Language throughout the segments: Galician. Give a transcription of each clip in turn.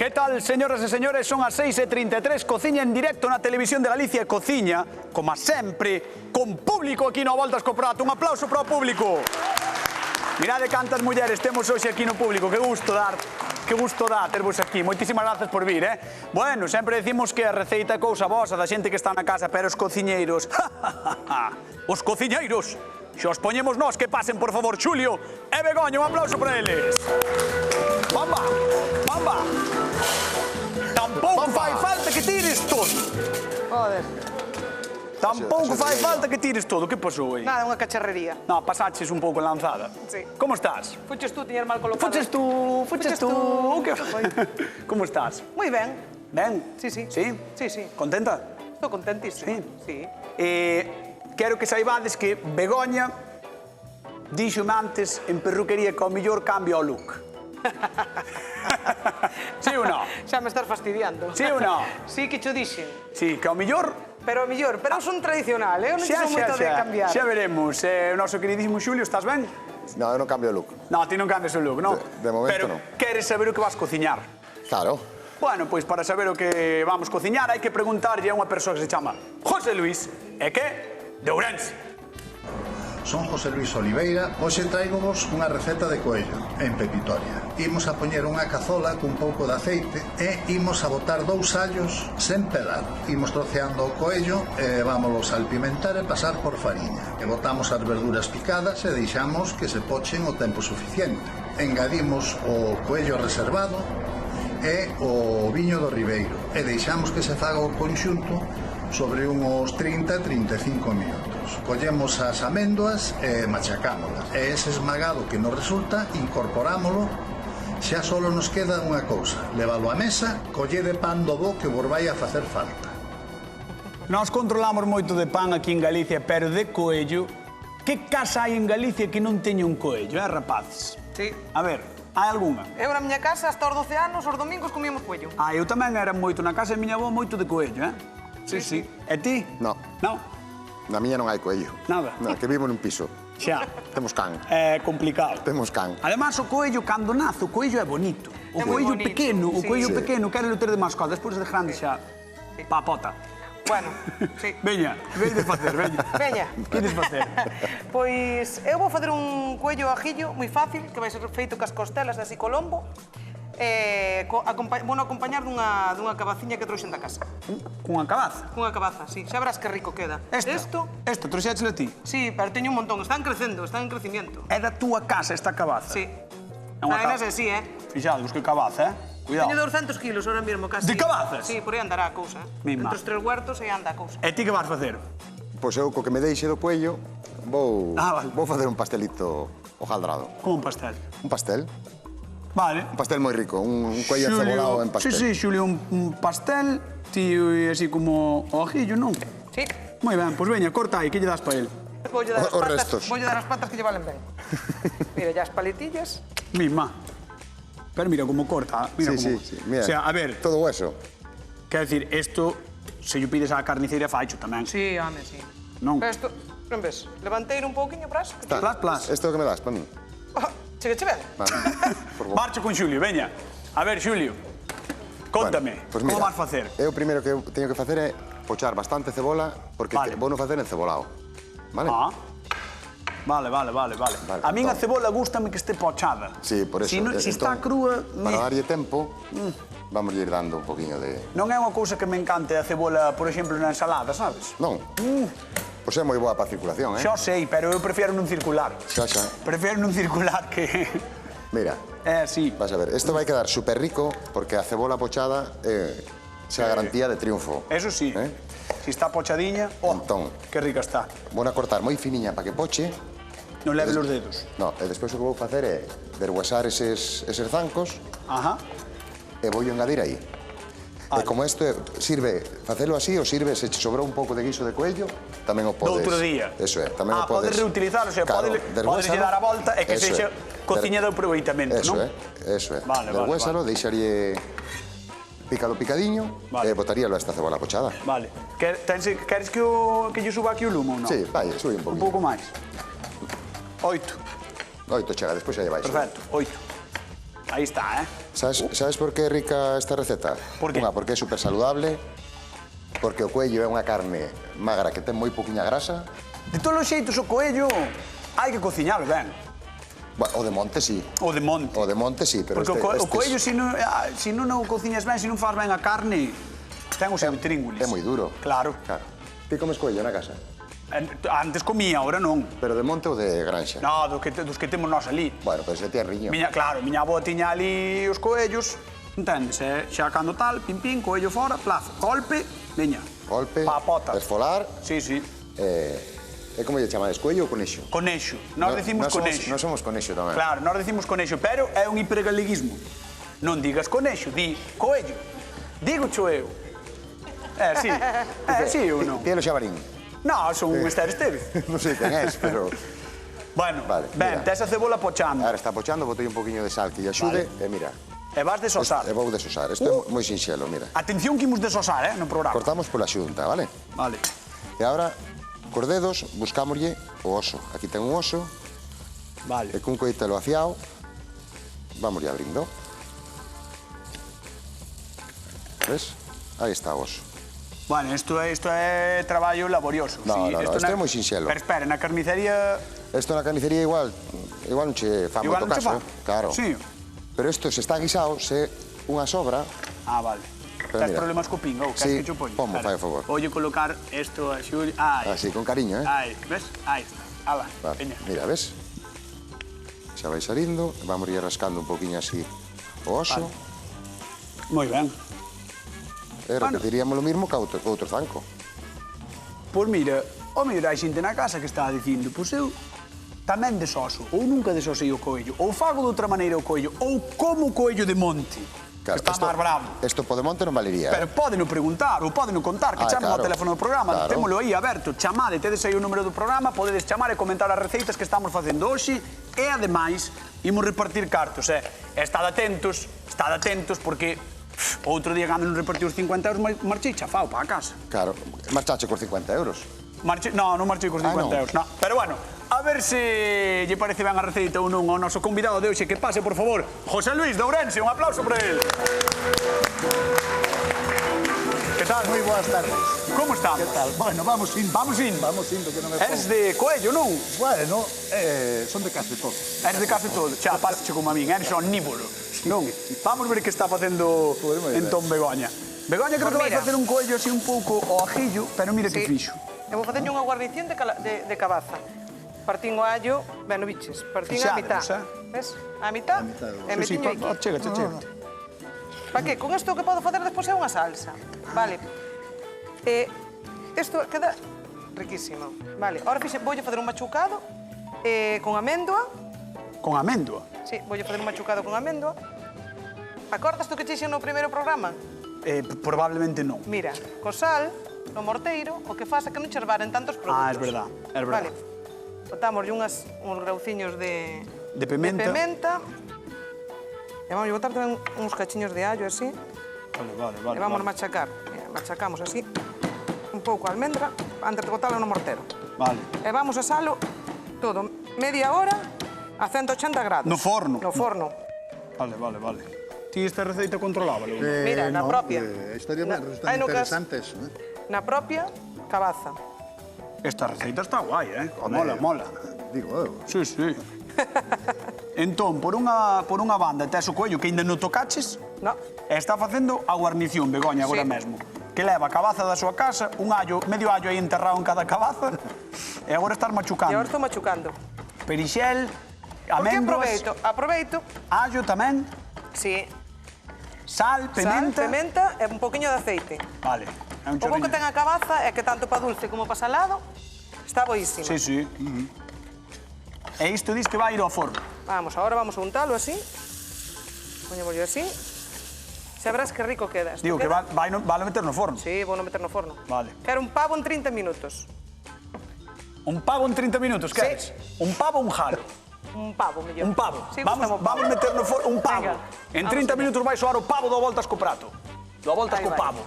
Que tal, señoras e señores? Son as 6:33, cociña en directo na Televisión de Galicia e cociña, como sempre, con público aquí no Voltas co Prato. Un aplauso para o público. Mirade cantas mulleres temos hoxe aquí no público. Que gusto dá tervos aquí. Moitísimas grazas por vir, Bueno, sempre decimos que a receita é cousa vosa, da xente que está na casa, pero os cociñeiros, os cociñeiros, xa os poñemos nós. Que pasen, por favor, Xulio e Begoña. Un aplauso para eles. Bamba, bamba. Tampouco fai falta que tires todo. Joder. Tampouco fai falta que tires todo. Que pasou aí? Nada, unha cacharrería. No, pasaches un pouco lanzada. Sí. Como estás? Fuches tú, tiñas mal colocado. Fuches tú. Como estás? Moi ben. Ben? Sí, sí. Sí? Sí, sí. Contenta? Estou contentísima. Sí. Quero que saibades que Begoña díxome antes en perruquería que ao mellor cambia o look. Sí ou non? Xa me estás fastidiando. Sí ou non? Sí que cho dixen. Sí, que ao mellor... Pero eu son tradicional, eu non son moito de cambiar. Xa veremos. O noso queridísimo Xulio, estás ben? No, eu non cambio o look. No, ti non cambias o look, non? De momento non. Pero queres saber o que vas cociñar. Claro. Bueno, pois para saber o que vamos cociñar hai que preguntarlle a unha persoa que se chama José Luis e que de Ourense. Son José Luis Oliveira. Hoxe traigomos unha receta de coello en pepitoria. Imos a poñer unha cazola cun pouco de aceite e imos a botar 2 allos sen pelar. Imos troceando o coello e vámonos a salpimentar e pasar por fariña. E botamos as verduras picadas e deixamos que se pochen o tempo suficiente. Engadimos o coello reservado e o viño do Ribeiro e deixamos que se faga o conxunto sobre uns 30-35 minutos. Collemos as améndoas e machacámolas. E ese esmagado que nos resulta, incorporámolo. Xa solo nos queda unha cousa: levalo á mesa, collede pan do bo que vos vai a facer falta. Nós controlamos moito de pan aquí en Galicia, pero de coello, que casa hai en Galicia que non teña un coello, rapaces? Sí. A ver, hai algunha? Eu na miña casa, hasta os 12 anos, os domingos comíamos coello. Eu tamén era moito na casa de miña avó, moito de coello, Sí. E ti? No. Non? Na miña non hai coello. Nada. No, que vivo nun piso. Xa. Temos can. É complicado. Temos can. Además, o coello, cando nace, o coello é bonito. O É moi coello bonito, pequeno, o sí. coello Sí. pequeno, quero ter de mascota, despois de grande xa, papota. Bueno, sí. Veña, de facer, veña. Veña. Queres facer? Pois eu vou facer un coello ajillo moi fácil, que vai ser feito cas costelas de así colombo. Vou acompañar dunha cabaciña que trouxen da casa. Cunha cabaza? Cunha cabaza, sí. Xa verás que rico queda. Esta, trouxéchela ti? Sí, pero teño un montón. Están crecendo, están en crecimiento. É da túa casa esta cabaza? Sí. É unha Además, cabaza. sí, Fixados, que cabaza, Cuidado. Teño 200 kilos ahora mesmo, casi. De cabazas? Sí, por aí andará a cousa. Mima. Entre os 3 huertos aí anda a cousa. E ti que vas facer? Pois eu, co que me deixe do coello, vou facer un pastelito hojaldrado. Como un pastel? Un pastel. Vale. Un pastel moi rico, un coello encebolado en pastel. Sí, Xulio, un pastel, ti así como o ajillo, non? Sí. Moi ben, pois veña, corta aí, que lle das pa el? Voulle dar as Os patas, restos. voulle dar as patas que lle valen ben. Mira, ya as paletillas. Mima. Pero mira como corta, mira como... Sí, mira. O sea, a ver, Todo hueso. quero decir, esto, se yo pides á carnicería, faicho tamén. Sí, home, sí. Non? Pero isto, non ves, levanteiro un pouquiño para eso. Plas. Isto que me das, para mí. Chegue ben. Vale. Por vos. Marcho con Xulio, veña. A ver, Xulio, cóntame, Bueno, pues como mira, vas facer? Eu primeiro que teño que facer é pochar bastante cebola, porque Vale. vou non facer encebolado. Vale? Vale. A min a entón. cebola gústame que este pochada. Sí, por eso. Si está crúa... Para darlle tempo, vamos ir dando un poquinho de... Non é unha cousa que me encante a cebola, por exemplo, na ensalada, sabes? Non. Pois é moi boa para a circulación, Xa sei, pero eu prefiero non circular. Xa. Prefiero non circular que... Mira, sí. vas a ver, isto vai quedar super rico porque a cebola pochada é a garantía de triunfo. Eso sí. Si está pochadiña, Entón. que rica está. Vou a cortar moi finiña para que poche. Non leve os dedos. No, e despois o que vou facer é derguesar eses zancos Ajá. e vou engadir aí. E como isto sirve facelo así, ou sirve se che sobrou un pouco de guiso de coello, tamén o podes... Doutro día. Eso é, tamén o podes... podes reutilizar, o sea, Claro, podes lle dar a volta e que sexa cociña de aproveitamento, non? Eso é. Vale. Derguésalo, deixarie picadiño e botaríalo a esta cebola pochada. Vale. Queres que lle suba aquí o lumo ou non? Sí, vai, sube un Un poquinho. pouco máis. 8. 8 chega, despois xa lle vais. Perfecto, 8. Aí está, Sabes por que é rica esta receta? Por qué? Unha, porque é super saludable, porque o coello é unha carne magra que ten moi poquinha grasa. De todos os xeitos, o coello hai que cociñalo ben. Bueno, o de monte, sí. O de monte. O de monte, sí, pero Porque o coello, se non o cociñas ben, se non faz ben a carne, ten o seu intríngulis. é moi duro. Claro. Claro. Ti comes coello na casa? Antes comía, ahora non. Pero de monte ou de granxa? No, dos que temos nós ali. Bueno, pero se ti é riño. Claro, miña avó tiña ali os coellos, entendes? Xa cando tal, pim, pim, coello fora, plazo, golpe, veña. Golpe, Pa pota. esfolar. Sí, sí. É como lle chamades, coello ou conexo? Conexo. Nós decimos conexo. Nós somos conexo tamén. Claro, nós decimos conexo, pero é un hipergaleguismo. Non digas conexo, di coello. Digo cho eu. Sí. Sí ou non? Tielo Xabarín. No, son un Esther Estevez. Non sei quen és, pero... Bueno, Vale, ben, mira. tes a cebola pochando. Ahora está pochando, botei un poquinho de sal que lle axude, e mira, E vas desosar. e vou desosar. Isto é moi sinxelo, mira. Atención que imos desosar, no programa. Cortamos pola xunta, vale? Vale. E agora, cos dedos, buscámoslle o oso. Aquí ten un oso, Vale. e cun coitelo afiado, vámoslle abrindo. Ves? Aí está o oso. Bueno, isto é traballo laborioso. No, sí, no, isto é moi sinxelo. Pero espera, na carnicería... Isto na carnicería igual non che fa Igual moito non che caso, fa. claro. Sí. Pero isto se está guisado, se unha sobra, Ah, vale. Pero Tes mira. problemas co pingo? Sí, Que cho poño? ponme, fai o favor. Oye, colocar isto a Xulio... Ai. así, con cariño, Ai, ves? Aí está. Ala, Vale, veña. mira, ves? Xa vai salindo, vamos ir rascando un poquinho así o oso. Moi ben. E repetiríamos o mismo que outro zanco. Pois mira, hai xente na casa que está dicindo, pois eu tamén desoso, ou nunca desosei o coello, ou fago de outra maneira o coello, ou como o coello de monte, que está máis bravo. Isto po de monte non valería, Pero pódeno preguntar ou pódeno contar, que chamen ao claro. teléfono do programa, Claro. témolo aí aberto, chamade, tedes aí o número do programa, podedes chamar e comentar as receitas que estamos facendo hoxe e, ademais, imos repartir cartos, Estade atentos, porque outro día cando non repartiu os 50 euros, marchei chafao para a casa. Claro, marchache cos 50 euros. Non marchei cos 50 non. euros, no. Pero bueno, a ver se lle parece ben a receita ou non ao noso convidado de hoxe. Que pase, por favor, José Luis de Ourense. Un aplauso para él. Que tal? Moi boas tardes. Como estamos? Que tal? Bueno, vamos indo. Vamos indo. Vamos indo, que non é Eres de Coello, non? Bueno, son de case todo. Eres de case todo. Xa, pásate como a min, eres omnívoro. Non? Vamos ver que está facendo Pois moi ben. entón Begoña. Begoña creo que vai Mira. facer un coello así un pouco ao ajillo, pero mira que fixo. Eu vou facer unha guarnición de cabaza. Partín o allo, ben, o biches, partín a mitad. Fixádemos, Ves? A mitad, e Sí, metiño aquí. chégate. Pa que? Con isto o que podo facer despois é unha salsa. Vale. Isto queda riquísimo. Vale, ahora voulle facer un machucado con améndoa. Con améndoa. Sí, voulle facer un machucado con améndoa. Acordas tú que che dixen no primeiro programa? Probablemente non. Mira, co sal, no morteiro, o que faz é que non cherbaren tantos produtos. Ah, es verdad, es verdad. Vale. Botámoslle uns grauciños de pimenta. E vamos botar tamén uns cachiños de allo así. Vale. E vamos machacar. Mira, machacamos así un pouco a almendra antes de botarlo no mortero. Vale. E vamos a salo todo media hora a 180 grados. No forno. No forno. Vale. Ti esta receita controlábalo? Mira, na propia. Estaría Na- ben, Ai, está no cas- interesante eso, Na propia cabaza. Esta receita está guai, Mola. Digo eu. Sí. Entón, por unha banda, tes o coello que ainda non tocaches, No. e está facendo a guarnición, Begoña, agora Sí. mesmo. Que leva a cabaza da súa casa, medio allo aí enterrado en cada cabaza, e agora estás E machucando. agora estou machucando. Perixel, Porque améndoas, aproveito, allo tamén, sí, sal, pimenta. sal, pimenta e un poquinho de aceite. Vale, é un O bo chorriño. que ten a cabaza é que tanto pa dulce como pa salado está boísima. Sí. E isto dis que vai ir ao forno. Vamos, agora vamos a untalo así. Poñémoslo así. Xa verás que rico queda. Isto Digo que queda- vale meter no forno. Sí, vou non meter no forno. Vale. Quero un pavo en 30 minutos. Un pavo en 30 minutos, queres? Un pavo ou un jalo? Un pavo, mellor. Un pavo. Sí, Vamos meter no forno un pavo. Venga, En vamos 30 allá. minutos vai soar o pavo do voltas co prato. Do voltas Aí co vai. pavo.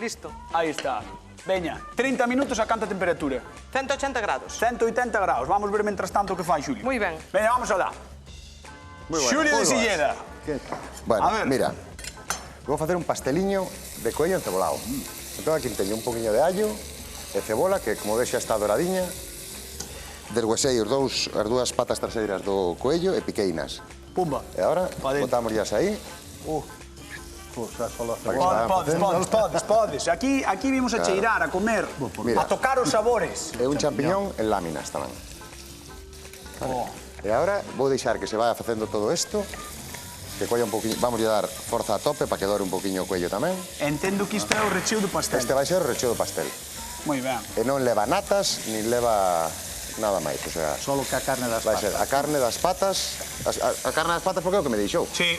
Listo. Aí está. Veña, 30 minutos a canta temperatura. 180 grados. 180 graus. Vamos ver mentras tanto o que fai Xulio. Moi ben. Veña, vamos alá. Moi bueno, Xulio de moi boas. Silleda. Bueno, A ver. mira, vou facer un pasteliño de coello encebolado. Entón aquí teño un poquinho de allo e cebola, que como veis xa está doradiña. Deshuesei as dúas patas traseiras do coello e piqueinas. Pumba. E agora Pa dentro. botamos aí. Pois xa só Para que Podes. Aquí vimos a cheirar, a comer, Mira. a tocar os sabores. E un champiñón en láminas tamén. Oh. E agora vou deixar que se vaya facendo todo isto, que colla un poquinho, vamos a dar forza a tope para que dore un poquinho o cuello tamén. Entendo que isto é o recheo do pastel. Este vai ser o recheo do pastel. Moi ben. E non leva natas, nin leva nada máis, o sea, Solo que a carne das vai ser patas. a carne das patas, a carne das patas porque é o que me deixou. Sí,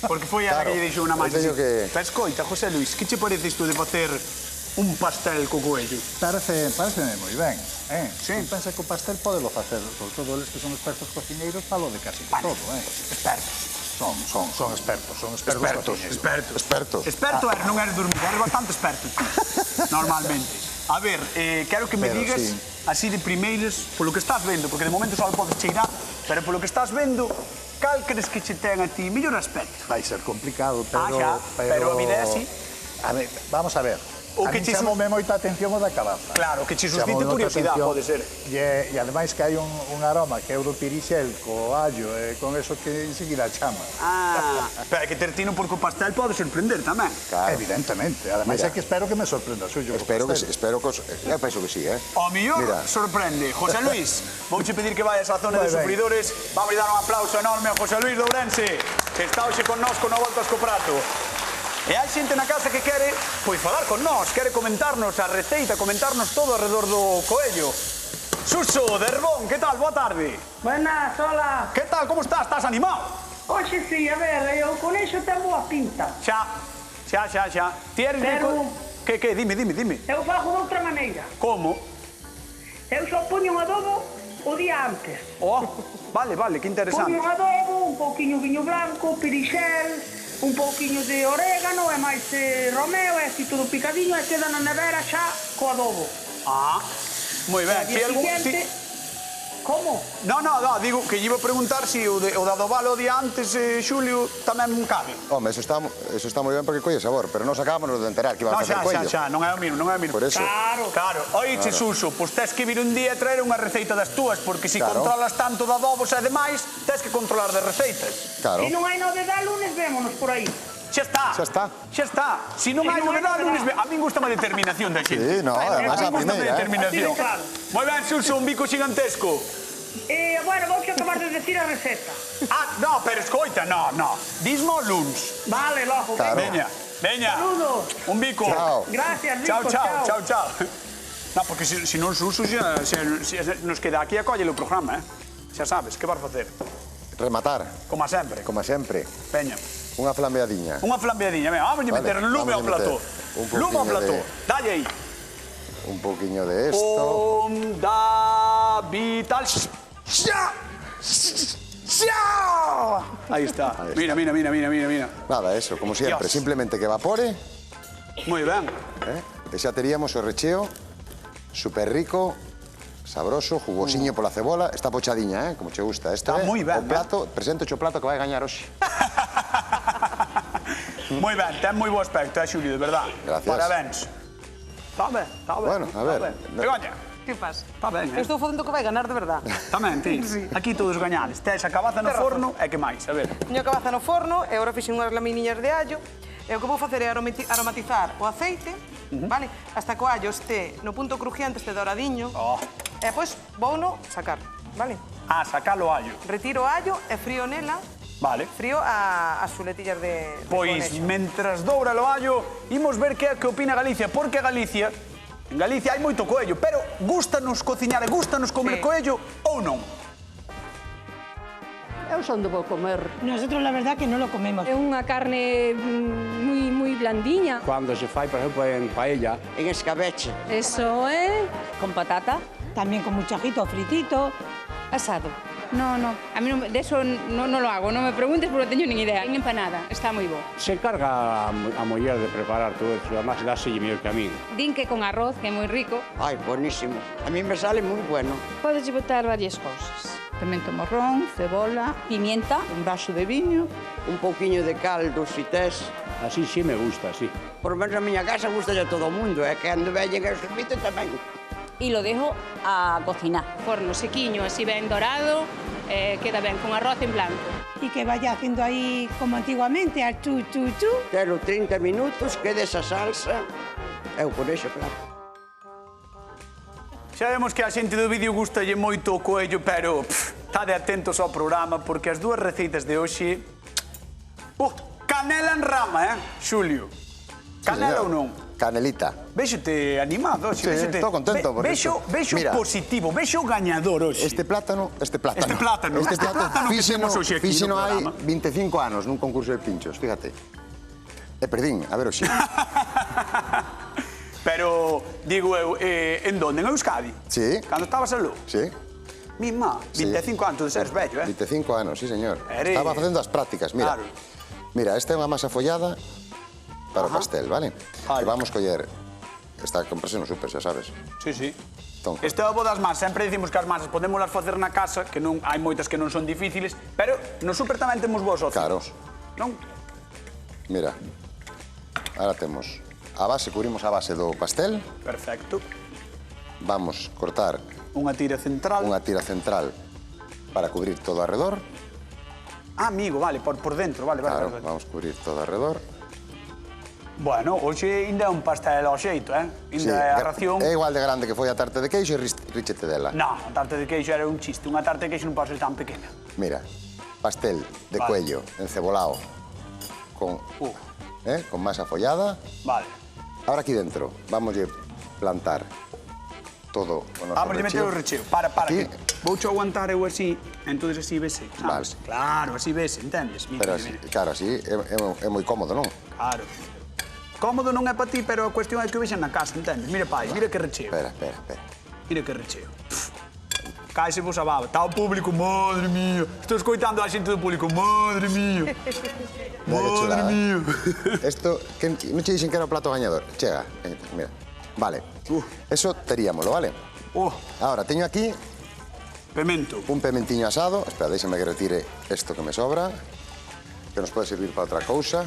porque foi a Claro, que lle deixou unha máis. eu teño que- Pero escoita, José Luis, que che parece isto de facer un pastel co coello? Pareceme moi ben. Sí. Eu penso que o pastel podelo facer, sobre todo eles que son expertos cociñeiros, falo de casi todo, Expertos. Son expertos cociñeiros. Expertos. Experto eres, non eres dormido, eres bastante experto ti, normalmente. A ver, quero que me Pero digas, sí. así de primeiras, polo que estás vendo, porque de momento só podes cheirar, pero polo que estás vendo, cal crees que che ten a ti mellor aspecto? Vai ser complicado, pero... xa, pero a vida é así. A ver, vamos a ver. O A que mí che chamoume moita atención o da calaza. Claro, que che Chamoume suscite moita curiosidade, atención. pode ser. E ademais que hai un aroma que é o do pirixel, co allo, e con eso que enseguida chama. Pero hai que ter tino porque o pastel pode sorprender tamén. Claro. Evidentemente. Ademais Mira. é que espero que me sorprenda o suyo. Espero que eu penso que sí, O mellor Mira. sorprende. José Luis, vouche pedir que vayas á zona Moi de ben. sufridores. Vamos a dar un aplauso enorme a José Luis de Ourense, que está hoxe connosco no Voltas co Prato. E hai xente na casa que quere, pois, falar con nós, quere comentarnos a receita, comentarnos todo alrededor do coello. Suso, de Herbón, que tal? Boa tarde. Buenas, hola. Que tal? Como estás? Estás animado? Oxe, sí, a ver, o conexo ten boa pinta. Xa. Ti eres de Pero- Que? Dime. Eu fago de outra maneira. Como? Eu só poño un adobo o día antes. Oh, vale, que interesante. Poño un adobo, un pouquiño viño blanco, pirixel, un pouquiño de orégano e máis romeo e así todo picadiño e queda na nevera xa co adobo. Moi ben. Día siguiente... Como? No, digo que lle iba a preguntar se o de adobalo o día antes, Xulio, tamén cabe. Home, eso está moi ben porque colle sabor, pero non sacámonos de enterar que iba No, a facer coello. xa, non é o mismo. Por eso. Claro. Oiche, Suso, pois tes que vir un día e traer unha receita das túas, porque se Claro. controlas tanto de adobos e demais, tes que controlar de receitas. Claro. Se non hai novedade, lunes vémonos por aí. Xa está. Se non hai novedade, a min gusta a determinación da xente. Sí, no, además a primeira, determinación. Así de claro. Moi ben, Suso, un bico gigantesco. Bueno, vou que acabar de decir a receta. No, pero escoita, no. Dismo luns. Vale, logo, Claro. venga. Veña. Saludos. Un bico. Chao. Gracias, Rico, Chao. No, porque se non Suso xa nos queda aquí a colle o programa, Xa sabes, que vas facer? Rematar, Como sempre. como sempre, Veña. unha flambeadiña. Unha flambeadiña, venga, vamos a meter lume ao vamos a plató. meter un Lume ao poquinho plató. de- Dalle aí. Un poquinho de esto. Onda vital. Xa. Aí está. Mira. Nada, eso, como siempre, Dios. simplemente que evapore, Moi ben. e xa teríamos o recheo super rico, sabroso, jugosiño pola cebola, está pochadiña, como che gusta. Este Está moi ben, o plato, presento o plato que vai gañar hoxe. Moi ben, ten moi bo aspecto, Xulio, de verdad. Gracias. Parabéns. Está ben. Bueno, a ver. Begoña, Que pasa? está ben, Eu estou facendo que vai ganar de verdad. Tamén, ti. Aquí todos gañades. Tes a cabaza no forno e que máis, a ver. Poño a cabaza no forno e agora fixen unhas laminiñas de allo. E o que vou facer é aromatizar o aceite, vale? Hasta que o allo este no punto crujiente, este douradiño. E depois vouno sacar, vale? Sacalo allo. Retiro o allo e frío nela. Vale. Frío as chuletillas de Pois, conexo. mentras doura o allo, imos ver que é que opina Galicia, porque Galicia, en Galicia hai moito coello, pero gustanos cociñar e gustanos comer Sí. coello ou non? Eu son de bo comer. Nosotros la verdad que no lo comemos. É unha carne moi blandiña. Cuando se fai, por ejemplo, en paella, En escabeche. Eso é con patata, También con muchajito, fritito. asado. No, a mí de eso no lo hago, no me preguntes porque no teño ni idea. En empanada, está moi bo. se encarga a muller de preparar todo eso, además dá mellor que a min. Din que con arroz, que é moi rico. Ay, buenísimo. A mí me sale muy bueno. Podes botar varias cousas. Pimento morrón, cebola, pimienta, un vaso de viño. Un pouquiño de caldo, si tes. Así sí me gusta, sí. Por lo menos na miña casa gusta a todo o mundo, que cando veñen ao servicio tamén. Y lo dejo a cocinar. Forno sequiño, así ben dorado, queda ben con arroz en blanco. Y que vaya haciendo ahí como antiguamente, al chu, chu, chu. Pero 30 minutos, quede esa salsa. Eu por eso, claro. Xa vemos que a xente do vídeo gustalle moito o coello, pero estade atentos ao programa porque as dúas receitas de hoxe... Canela en rama, Xulio? Canela ou non? Canelita. Vexote animado hoxe. Sí, estou contento. Vexo positivo, vexo gañador hoxe. Este plátano fíxeno hai 25 anos nun concurso de pinchos, fíjate. E perdín, a ver hoxe. Pero, digo eu, en donde? En Euskadi? Sí. Cando estabas aló? Sí. Mima, 25 anos de seres vello, 25 anos, sí, señor. Ere. Estaba facendo as prácticas, mira. Claro. Mira, esta é unha masa follada para o pastel, vale? Vale. Que vamos coller... Está a comprarse no súper, xa sabes. Sí, sí. Entón, Este é o bo das masas, sempre dicimos que as masas podémolas facer na casa, que non hai moitas que non son difíciles, pero no súper tamén temos vos opcións. Claro. Non? Mira, ahora temos a base, cubrimos a base do pastel. Perfecto. Vamos cortar Unha tira central. unha tira central para cubrir todo alrededor. Ah, amigo, vale, por dentro, vale, Claro, vale. vamos cubrir todo alrededor. Bueno, hoxe ainda é un pastel ao xeito, Ainda é a ración... É igual de grande que foi a tarte de queixo e ríchete dela. Non, a tarte de queixo era un chiste. Unha tarte de queixo non pode ser tan pequena. Mira, pastel de Vale. cuello encebolado con masa follada. Vale. Ahora aquí dentro vamos a plantar todo o noso Vamos a meter o recheo. Para, Aquí. que voucho aguantar eu así, entonces así vese, sabes? Vale. Claro, así vese, entendes? Mira, Pero mira, así, mira. claro, así é moi cómodo, non? Claro. Cómodo non é para ti, pero a cuestión é que o vexan na casa, entendes? Mira, pai, mira que recheo. Espera. Mira que recheo. Caese vos a baba. Está o público, madre mía. Estou escoitando a xente do público, madre mía. Madre mía. Esto, que non che dixen que era o plato gañador. Chega, mira. Vale, eso teríamoslo, vale? Ahora, teño aquí... Pemento. Un pementiño asado. Espera, déxame que retire isto que me sobra, que nos pode servir para outra cousa.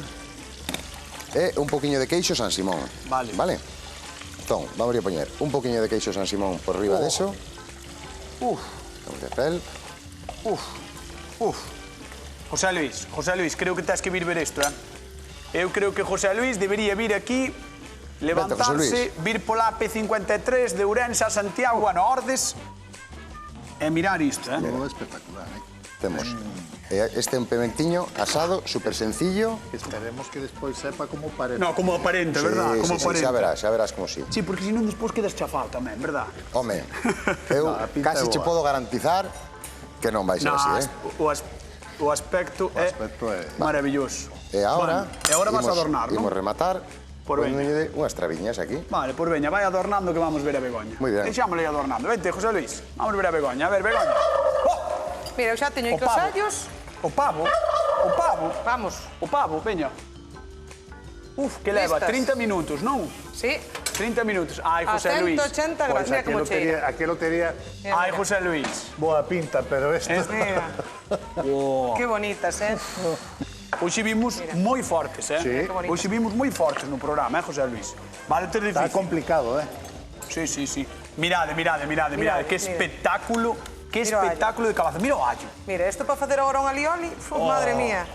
E un poquinho de queixo San Simón. Vale. Vale? Entón, vamos a poñer un poquinho de queixo San Simón por riba deso. De pel. José Luis, creo que tens que vir ver isto, Eu creo que José Luis debería vir aquí, levantarse, vir pola AP53 de Ourense a Santiago, a Ordes, e mirar isto, Espectacular, Temos este é un pementiño asado, super sencillo. Esperemos que despois sepa como parece. No, como aparente, verdad? Como aparente. Xa verás como si. Sí, porque senón despois quedas chafado tamén, verdad? Home, eu casi che podo garantizar que non vai ser así, O aspecto é maravilloso. E agora vas a adornar, non? Imos rematar Por veña. unhas traviñas aquí. Vale, por veña, vai adornando que vamos ver a Begoña. Moi ben. Deixámosle adornando. Vente, José Luis, vamos ver a Begoña. A ver, Begoña. Mira, eu xa teño aquí os allos. O pavo. Vamos. O pavo, veña. Que leva 30 minutos, non? Sí. 30 minutos. Ai, José Luis. 180 grados, mira como cheira. Aquilo tería Ai, José Luis. boa pinta, pero esto... Mira. Que bonitas, Hoxe vimos moi fortes, Sí. Hoxe vimos moi fortes no programa, José Luis? Vale ter difícil. Está complicado, Sí. Mirade. Que espectáculo. Que espectáculo de cabaza. Mira o allo. Mira, isto para facer agora un alioli, madre mía.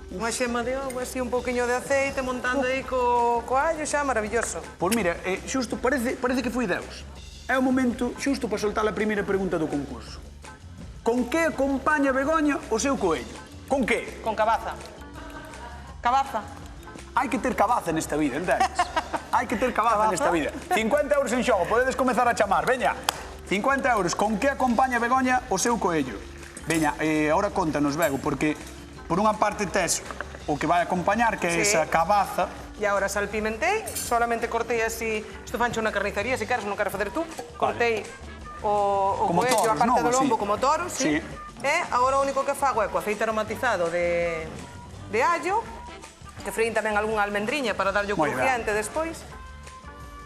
Unha xema de ovo, así un pouquiño de aceite, montando aí co allo, xa maravilloso. Pois mira, xusto, parece que foi Deus. É o momento xusto para soltar a primeira pregunta do concurso. Con que acompaña Begoña o seu coello? Con que? Con cabaza. Cabaza. Hai que ter cabaza nesta vida, entendes? Hai que ter cabaza nesta vida. 50 euros en xogo, podedes comezar a chamar, veña. 50 euros, con que acompaña Begoña o seu coello? Veña, agora contanos, Bego, porque por unha parte tes o que vai acompañar, que é esa cabaza. E agora salpimentei, solamente cortei así, isto fancho na carnicería, se queres, non quero facer tú, cortei o coello, a parte do lombo como toros, sí. E agora o único que fago é co aceite aromatizado de allo, que freín tamén algunha almendriña para darlle o crujiente despois,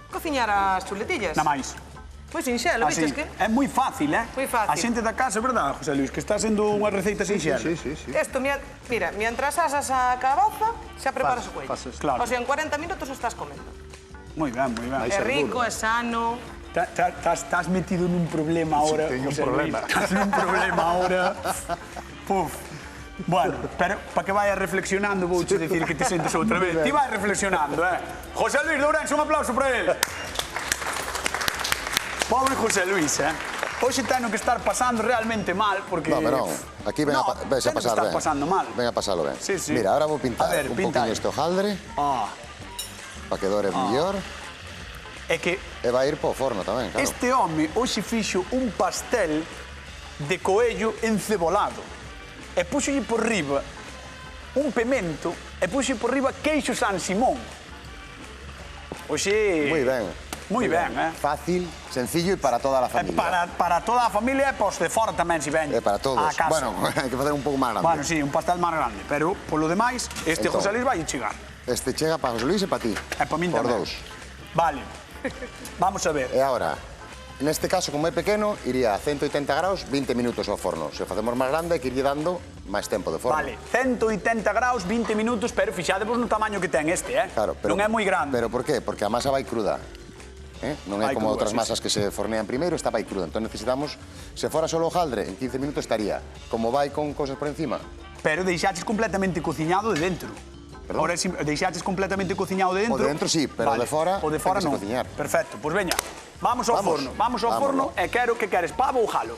cociñar as chuletillas. Na máis. Moi sinxelo, viches que? É moi fácil, eh? Moi fácil. A xente da casa, verdad, José Luis, que está sendo unha receita sinxela. Sí. Esto, mira, mientras asas a cabaza, xa preparas o cuello. Claro. O sea, en 40 minutos estás comendo. Moi ben, moi ben. É rico, é sano. Estás metido nun problema ahora, teño un José Luis. problema. Estás nun problema ahora. Puf. Bueno, pero para que vayas reflexionando vouche decir que te sentes outra vez. Ti vai reflexionando, eh? José Luis Lourenço, un aplauso para él. Pobre José Luis, eh? Hoxe teno que estar pasando realmente mal porque... No, pero aquí ven a pasar ben. pasando mal. Ven a pasarlo ben. Sí, sí. Mira, ahora vou pintar A ver, un pinta poquinho aí. este hojaldre para que dore mellor. É que E vai ir po forno tamén, claro. este home hoxe fixo un pastel de coello encebolado. E puxolle por riba un pemento e puxolle por riba queixo San Simón. Hoxe... Moi ben. Moi ben, eh? Fácil, sencillo e para toda a familia. Para toda a familia e pos de fora tamén, si ven. É para todos. A casa. Bueno, hai que facer un pouco máis grande. Bueno, sí, un pastel máis grande. Pero, polo demais, este Entón, José Luis vai chegar. Este chega para José Luis e para ti. E para min por tamén. dous. Vale. Vamos a ver. E agora, neste caso, como é pequeno, iría a 180 graus 20 minutos ao forno. Se o facemos máis grande, hai que irlle dando máis tempo de forno. Vale, 180 graus, 20 minutos, pero fixadevos no tamaño que ten este, eh? Claro, pero, non é moi grande. Pero por qué? Porque a masa vai cruda. Non é Vai como cruda, outras sí, masas que se fornean primeiro, esta vai cruda. Entón necesitamos, se fora solo hojaldre, en 15 minutos estaría. Como vai con cosas por encima. Pero deixaches completamente cociñado de dentro. Perdón? Ahora deixaches completamente cociñado de dentro. O de dentro sí, pero vale. de fora O de fora ten que non. se cociñar. Perfecto, pois veña. Vamos ao forno. Vamos ao forno e quero que queres pavo ou jalo.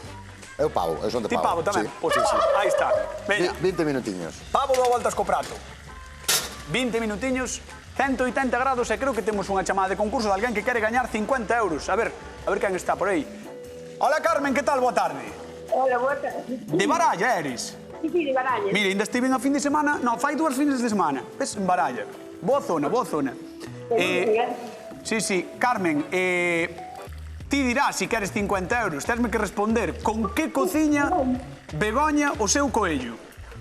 Eu pavo, eu son de Ti pavo. pavo tamén? Sí. Pois sí. Aí está. Veña. 20 minutiños. Pavo dou voltas co prato. 20 minutiños, 180 grados e creo que temos unha chamada de concurso de alguén que quere gañar 50 euros. A ver quen está por aí. Hola Carmen, que tal? Boa tarde. Hola, boa tarde. De Baralla eres? Sí, de Baralla. Mira, ainda estive a fin de semana, non, fai 2 fines de semana. Ves, en Baralla. Boa zona, boa zona. Sí, Carmen, ti dirás si queres 50 euros. Tesme que responder con que cociña Begoña o seu coello.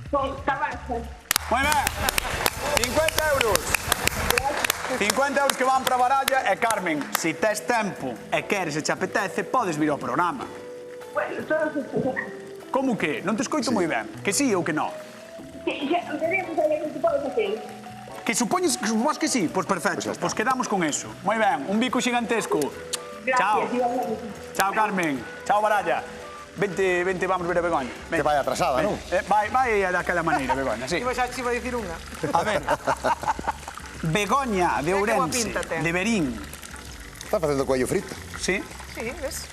Con tabaza. Moi ben. 50 euros. 50 euros que van para Baralla e Carmen, se tes tempo e queres e te apetece, podes vir ao programa. Bueno, todo se será. Como que? Non te escoito moi ben. Que sí ou que non? Sí, xa veremos aí que se pode facer. Que supoñes que sí? Pois perfecto, pois quedamos con eso. Moi ben, un bico xigantesco. Chao. Chao, Carmen. Chao, Baralla. Vente, vamos ver a Begoña. Que vai atrasada, non? Vai daquela maneira, Begoña, sí. Iba a dicir unha. A ver. Begoña de Ourense, de Verín. Está facendo coello frito. Sí? Sí, ves?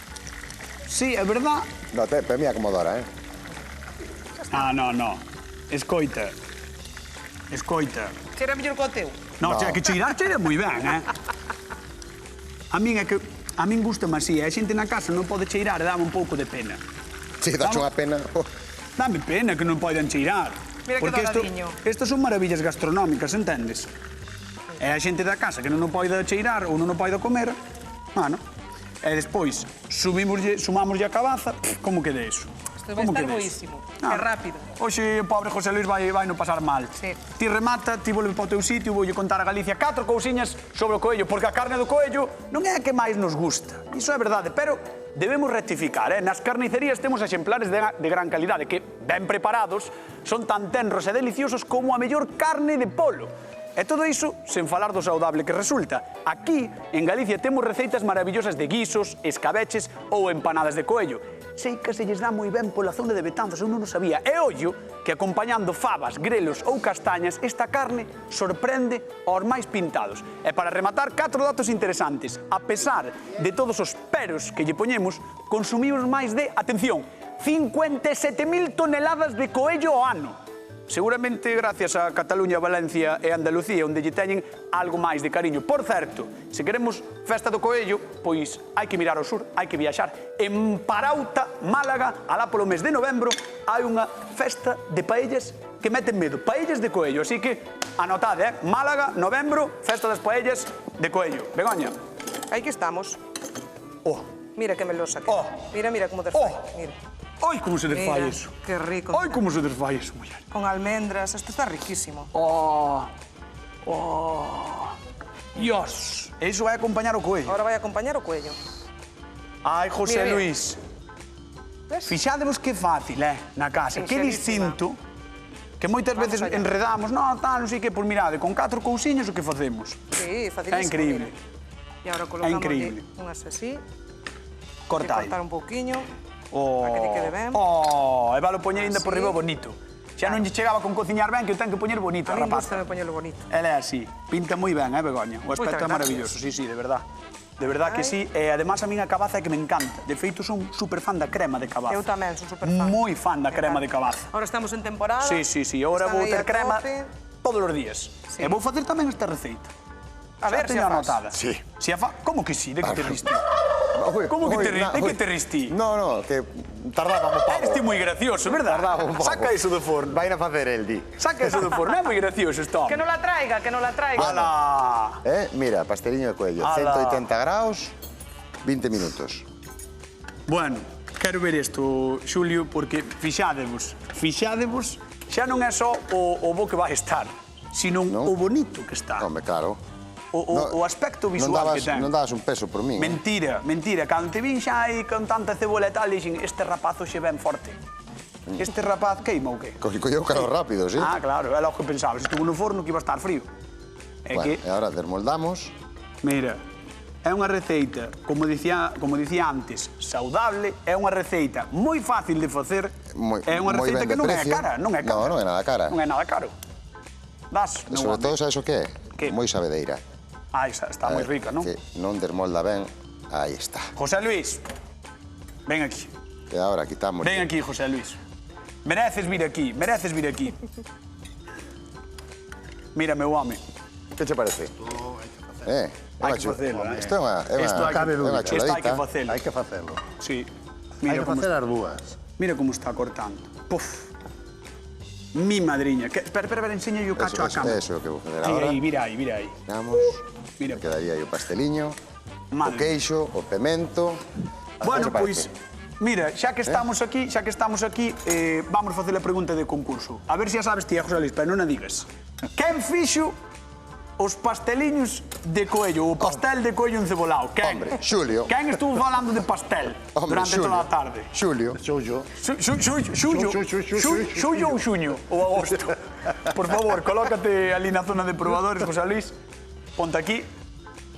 Sí, é verdad. No, mira como dora, eh? Ah, no. Escoita. Cheira mellor co teu. No, que cheirar moi ben, eh? A min gusta así, a xente na casa non pode cheirar, dame un pouco de pena. Si, dache unha pena. Dame pena que non poden cheirar. Mira que doradiño. Estas son maravillas gastronómicas, entendes? E a xente da casa que non o pode cheirar ou non o pode comer, bueno, e despois sumámoslle a cabaza, como que de eso? Isto vai estar boísimo, é rápido. Hoxe o pobre José Luis vai no pasar mal. Sí. Ti remata, ti volve para o teu sitio, voulle contar a Galicia 4 cousiñas sobre o coello, porque a carne do coello non é a que máis nos gusta. Iso é verdade, pero debemos rectificar, eh? Nas carnicerías temos exemplares de gran calidade que, ben preparados, son tan tenros e deliciosos como a mellor carne de polo. E todo iso sen falar do saudable que resulta. Aquí, en Galicia, temos receitas maravillosas de guisos, escabeches ou empanadas de coello. Sei que se lles dá moi ben pola zona de Betanzos, eu non o sabía. E ollo que acompañando fabas, grelos ou castañas, esta carne sorprende aos máis pintados. E para rematar, 4 datos interesantes. A pesar de todos os peros que lle poñemos, consumimos máis de, atención, 57.000 toneladas de coello ao ano. Seguramente gracias a Cataluña, Valencia e Andalucía, onde lle teñen algo máis de cariño. Por certo, se queremos festa do coello, pois hai que mirar ao sur, hai que viaxar. En Parauta, Málaga, alá polo mes de novembro, hai unha festa de paellas que meten medo. Paellas de coello, así que anotade, Málaga, novembro, festa das paellas de coello. Begoña. Aí que estamos. Oh. Mira que melosa que. Oh. Mira como desfai. Mira. Ai, como se desfai eso. Que rico. Ai, como se desfai eso, muller. Con almendras, isto está riquísimo. Dios. Eso vai acompañar o coello. Ahora vai acompañar o coello. Ai, José Luis. Fixádevos que fácil, na casa. Que distinto, que moitas veces enredamos, non, tal, non sei que, pois mirade, con 4 cousiñas o que facemos. Sí, facilísimo. É increíble. E agora colocamos unhas así. Cortar. Cortar un pouquiño, para que te quede ben. E valo poñer ainda por riba bonito. Xa non lle chegaba con cociñar ben, que o ten que poñer bonito, A mí rapaz. gusta poñerlo bonito. Ela é así, pinta moi ben, Begoña? O aspecto é maravilloso, sí, de verdad. De verdad que sí, e además a min a cabaza é que me encanta. De feito, son super fan da crema de cabaza. Eu tamén, son super fan. Moi fan da crema de cabaza. Ahora estamos en temporada. Sí, agora vou ter crema todos os días. E vou facer tamén esta receita. A ver se a faz. Sí. Como que sí? De que te riste? Como que te riste? De que te riste? No, que tardaba un pouco. Eres ti moi gracioso, verdad? Tardaba un pouco. Saca iso do forno. Vai a facer el, di. Saca iso do forno, é moi gracioso isto. Que non la traiga, que non la traiga. Ala! Mira, pasteliño de coello, 180 graus, 20 minutos. Bueno, quero ver isto, Xulio, porque fixádevos, xa non é só o bo que vai estar, sino o bonito que está. Home, claro. O aspecto visual que ten. Non dabas un peso por min. Mentira. Cando te vin xa aí con tanta cebola e tal, dixen, este rapazo xe ben forte. Este rapaz queima ou que? Colleu calor rápido, sí? Ah, claro, é logo que pensaba. Estuvo no forno que iba a estar frío. Bueno, e agora desmoldamos. Mira, é unha receita, como dicía antes, saudable, é unha receita moi fácil de facer, é unha receita que non é cara, non é cara. Non é nada cara. Non é nada caro. Das, E sobre todo, sabes o que é? Moi sabedeira. Ah, está moi rica, non? Que non desmolda ben, aí está. José Luis, ven aquí. E agora quitamos. Ven aquí, José Luis. Mereces vir aquí. Mira, meu home. Que che parece? Hai que facelo. Isto é unha chuladita. Isto hai que facelo. Hai que facelo. Sí. Hai que facer as dúas. Mira como está cortando. Puf. Mi madriña. Espera, enseña yo cacho a cámara. Eso é o que vou facer agora. Aí, vira aí. Vamos. Mira. Quedaría aí o pasteliño, o queixo, o pemento. Bueno, pois, mira, xa que estamos aquí, vamos facer a pregunta de concurso. A ver se a sabes ti, José Luis, pero non a digas. Quen fixo os pasteliños de coello, o pastel de coello encebolado? Quen? Hombre, Xulio. Quen estuvo falando de pastel durante toda a tarde? Xulio. Xullo ou xuño? Ou agosto? Por favor, colócate ali na zona de probadores, José Luis. Ponte aquí.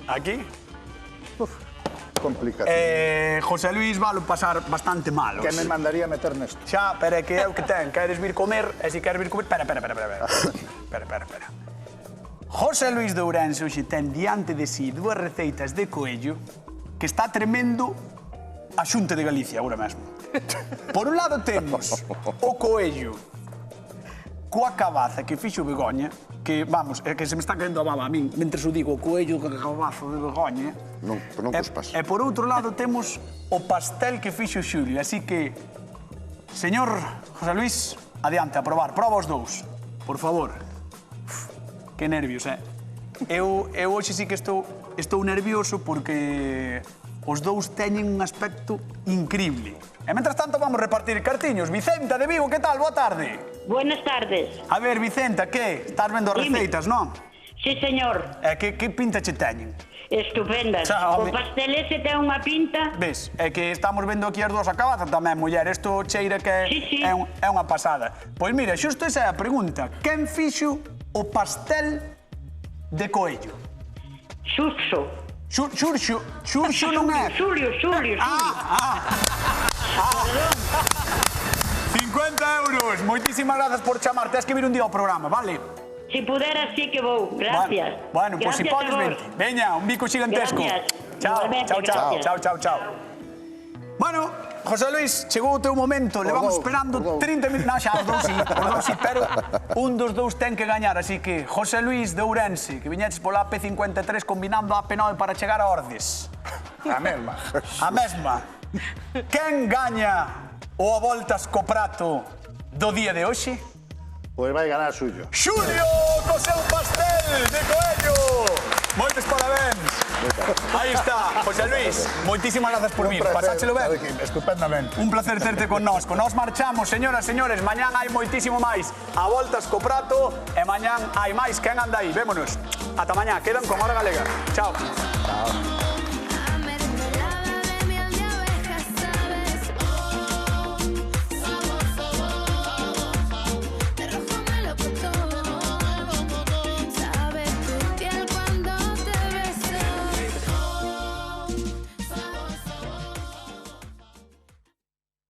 Aquí. Complicado. José Luis valo pasar bastante mal. Que me mandaría meter nesto? Xa, pero é que é o que ten. Queres vir comer, e se queres vir comer... Espera. José Luis de Ourense hoxe ten diante de si dúas receitas de coello que está tremendo a Xunta de Galicia agora mesmo. Por un lado temos o coello coa cabaza que fixo Begoña, que, vamos, é que se me está caendo a baba a min, mentre o digo, o coello coa cabaza de Begoña. Non cuspas. E por outro lado temos o pastel que fixo Xulio, así que, señor José Luis, adiante, a probar. Proba os dous, por favor. Que nervios, Eu hoxe sí que estou nervioso porque os dous teñen un aspecto increíble. E, mentras tanto, vamos repartir cartiños. Vicenta, de Vigo, que tal? Boa tarde. Buenas tardes. A ver, Vicenta, que? Estás vendo as receitas, non? Sí, señor. E que pinta che teñen? Estupendas. O pastel ese ten unha pinta. Ves, é que estamos vendo aquí as dúas a cabaza tamén, muller. Isto cheira que é unha pasada. Pois mira, xusto esa é a pregunta. Quen fixo o pastel de coello? Xurxo. Xurxo non é? Xulio. 50 euros. Moitísimas grazas por chamar. Tens que vir un día ao programa, vale? Si pudera, sí que vou. Gracias. Bueno, pois si podes vir. Veña, un bico gigantesco. Chao. Bueno, José Luis, chegou o teu momento. Levamos esperando 30 minutos. Non, xa, os dous sí, pero un dos dous ten que gañar. Así que, José Luis de Ourense, que viñetes pola AP53 combinando a AP9 para chegar a Ordes. A mesma. A mesma. Quen gaña o a voltas co prato do día de hoxe? Pois vai ganar suyo. Xulio, co seu pastel de coello. Moitos parabéns. Aí está, José Luis. Moitísimas grazas por vir. Pasáchelo ben? Estupendamente. Un placer terte connosco. Nos marchamos, señoras, señores. Mañán hai moitísimo máis. A voltas co prato e mañán hai máis. Quen anda aí? Vémonos. Ata mañá. Quedan con Hora Galega. Chao.